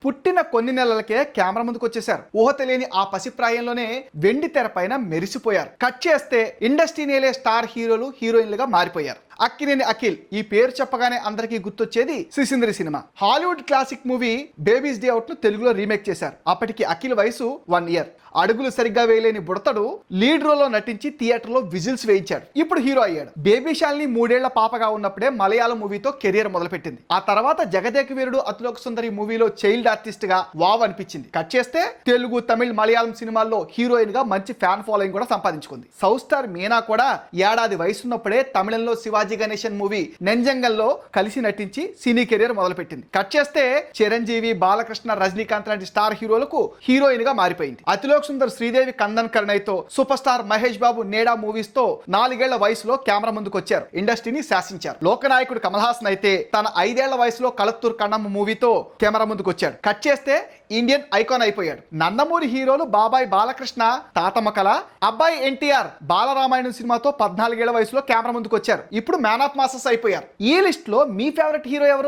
పుట్టిన కొన్ని నెలలకే కెమెరా ముందుకు వచ్చేశారు. ఊహ తెలియని ఆ పసిప్రాయంలోనే వెండి తెర పైన మెరిసిపోయారు. కట్ చేస్తే ఇండస్ట్రీ నేలే స్టార్ హీరోలు హీరోయిన్లుగా మారిపోయారు. అక్కినేని అఖిల్ ఈ పేరు చెప్పగానే అందరికీ గుర్తొచ్చేది Sisindri cinema. Hollywood classic movie babies day out ను తెలుగులో రీమేక్ చేశారు. అప్పటికి అఖిల్ వయసు 1 ఇయర్. అడుగులు సరిగ్గా వేయలేని బుడతడు లీడ్ రోల్ లో నటించి థియేటర్ లో విజిల్స్ వేయించాడు. ఇప్పుడు హీరో అయ్యాడు. బేబీ శాలిని 3 ఏళ్ల పాపగా ఉన్నప్పుడే మలయాళం మూవీతో కెరియర్ మొదలుపెట్టింది. ఆ తర్వాత జగదేక వీరుడు అతిలోక సుందరి మూవీలో చైల్డ్ ఆర్టిస్ట్ గా వావ్ అనిపించింది. కట్ చేస్తే తెలుగు, తమిళ్, మలయాళం సినిమాల్లో హీరోయిన్ గా మంచి ఫ్యాన్ ఫాలోయింగ్ కూడా సంపాదించుకుంది. సౌత్ స్టార్ మీనా కూడా ఏడాది వయసున్నప్పుడే తమిళంలో శివాజీ గణేశన్ మూవీ నెంజంగల్లో కలిసి నటించి సినీ కెరియర్ మొదలుపెట్టింది. కట్ చేస్తే చిరంజీవి, బాలకృష్ణ, రజనీకాంత్ లాంటి స్టార్ హీరోలకు హీరోయిన్ గా మారిపోయింది. అతిలోక Sundar Sridevi Kandan కర్ణయ్తో, super star Mahesh Babu నేడా movies తో 4 ఏళ్ల వయసులో కెమెరా ముందుకు వచ్చారు. ఇండస్ట్రీని శాసించారు. లోకనాయకుడు కమల్ హాసన్ అయితే తన 5 ఏళ్ల వయసులో కలత్తూర్ కన్నమ్మ మూవీతో కెమెరా ముందుకు వచ్చాడు. కట్ చేస్తే ఇండియన్ ఐకాన్ అయిపోయాడు. నందమూరి హీరోలు బాబాయ్ బాలకృష్ణ, తాతమ్మ కళ, అబ్బాయి ఎన్టీఆర్ బాలరామాయణం సినిమాతో 14 ఏళ్ల వయసులో కెమెరా ముందుకు వచ్చారు. ఇప్పుడు మ్యాన్ ఆఫ్ మాసెస్ అయిపోయారు. ఈ లిస్ట్ లో మీ ఫేవరెట్ హీరో ఎవరు?